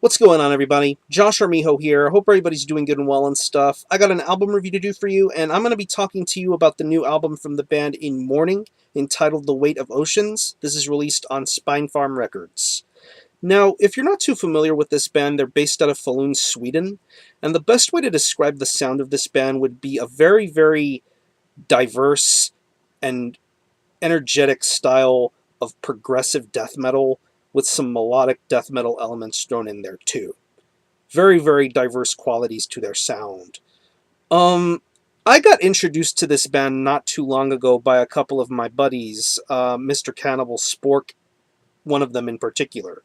What's going on, everybody? Josh Armijo here. Hope everybody's doing good and well and stuff. I got an album review to do for you, and I'm going to be talking to you about the new album from the band in Mourning, entitled The Weight of Oceans. This is released on Spinefarm Records. Now, if you're not too familiar with this band, they're based out of Falun, Sweden, and the best way to describe the sound of this band would be a very, very diverse and energetic style of progressive death metal with some melodic death metal elements thrown in there too. Very, very diverse qualities to their sound. Um, I got introduced to this band not too long ago by a couple of my buddies, Mr. Cannibal Spork, one of them in particular.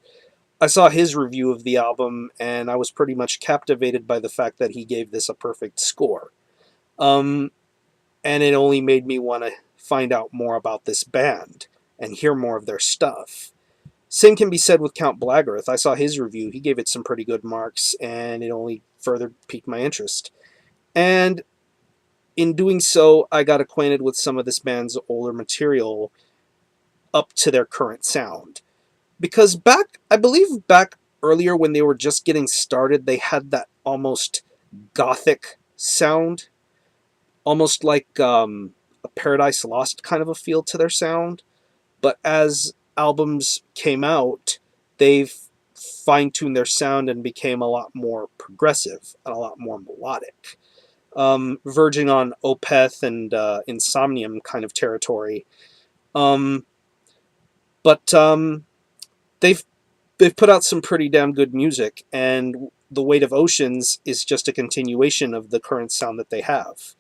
I saw his review of the album, and I was pretty much captivated by the fact that he gave this a perfect score. Um, and it only made me want to find out more about this band and hear more of their stuff. Same can be said with Count Blaggerth. I saw his review. He gave it some pretty good marks, and it only further piqued my interest. And in doing so, I got acquainted with some of this band's older material up to their current sound. Because I believe back earlier when they were just getting started, they had that almost gothic sound, almost like a Paradise Lost kind of a feel to their sound. But as albums came out, they've fine-tuned their sound and became a lot more progressive and a lot more melodic, verging on Opeth and Insomnium kind of territory. Um, but they've they've put out some pretty damn good music, and The Weight of Oceans is just a continuation of the current sound that they have.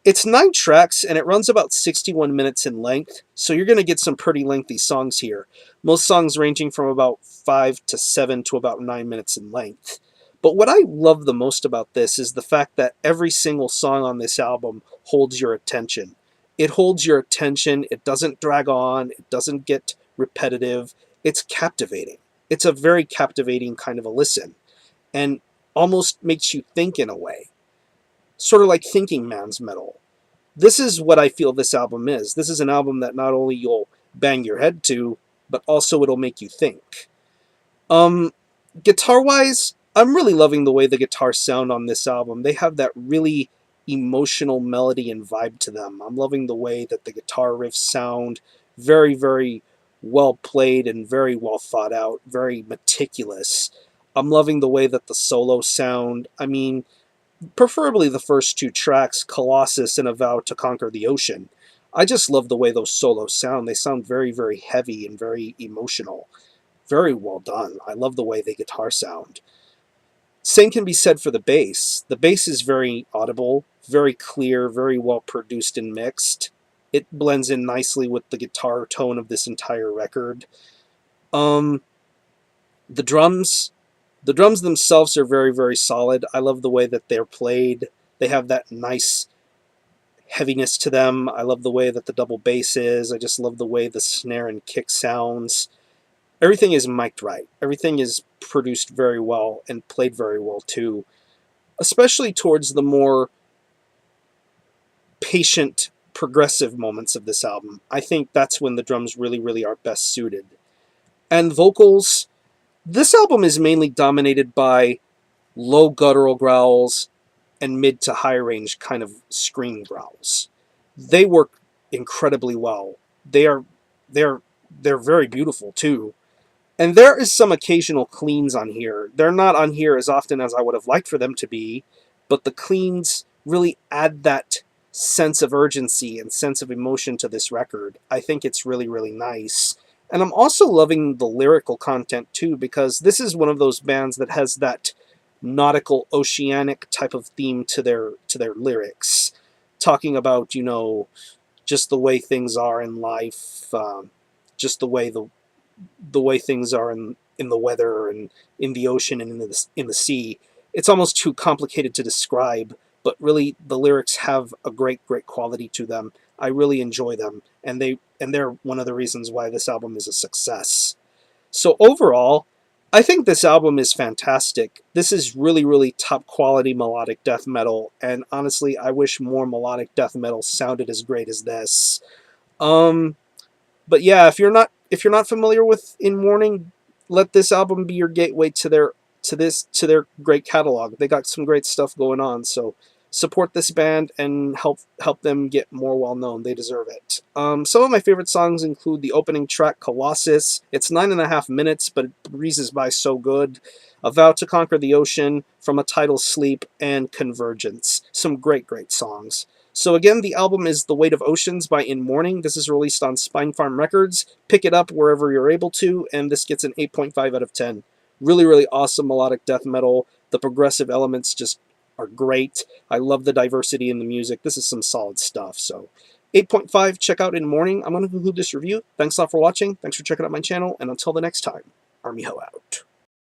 It's 9 tracks, and it runs about 61 minutes in length, so you're going to get some pretty lengthy songs here. Most songs ranging from about 5 to 7 to about 9 minutes in length. But what I love the most about this is the fact that every single song on this album holds your attention. It holds your attention, it doesn't drag on, it doesn't get repetitive, it's captivating. It's a very captivating kind of a listen, and almost makes you think in a way. Sort of like thinking man's metal. This is what I feel this album is. This is an album that not only you'll bang your head to, but also it'll make you think. Guitar-wise, I'm really loving the way the guitars sound on this album. They have that really emotional melody and vibe to them. I'm loving the way that the guitar riffs sound very, very well played and very well thought out, very meticulous. I'm loving the way that the solos sound. I mean, preferably the first 2 tracks, Colossus and A Vow to Conquer the Ocean. I just love the way those solos sound. They sound very, very heavy and very emotional. Very well done. I love the way they guitar sound. Same can be said for the bass. The bass is very audible, very clear, very well produced and mixed. It blends in nicely with the guitar tone of this entire record. Um, the drums, the drums themselves are very, very solid. I love the way that they're played. They have that nice heaviness to them. I love the way that the double bass is. I just love the way the snare and kick sounds. Everything is mic'd right. Everything is produced very well and played very well too. Especially towards the more patient, progressive moments of this album. I think that's when the drums really, really are best suited. And vocals, this album is mainly dominated by low guttural growls and mid to high range kind of scream growls. They work incredibly well. They're very beautiful too. And there is some occasional cleans on here. They're not on here as often as I would have liked for them to be, but the cleans really add that sense of urgency and sense of emotion to this record. I think it's really, really nice. And I'm also loving the lyrical content too, because this is one of those bands that has that nautical, oceanic type of theme to their lyrics, talking about, you know, just the way things are in life, just the way things are in the weather and in the ocean and in the sea. It's almost too complicated to describe, but really the lyrics have a great, great quality to them. I really enjoy them, and they're one of the reasons why this album is a success. So overall, I think this album is fantastic. This is really, really top quality melodic death metal, and honestly, I wish more melodic death metal sounded as great as this. But yeah, if you're not familiar with In Mourning, let this album be your gateway to to their great catalog. They got some great stuff going on, so support this band and help them get more well known. They deserve it. Some of my favorite songs include the opening track Colossus. It's 9.5 minutes, but it breezes by so good. A Vow to Conquer the Ocean, From a Tidal Sleep, and Convergence. Some great songs. So again, the album is The Weight of Oceans by In Mourning. This is released on Spinefarm Records. Pick it up wherever you're able to, and this gets an 8.5 out of 10. Really, really awesome melodic death metal. The progressive elements just are great. I love the diversity in the music. This is some solid stuff. So 8.5, check out In Mourning. I'm going to conclude this review. Thanks a lot for watching. Thanks for checking out my channel. And until the next time, Army Ho out.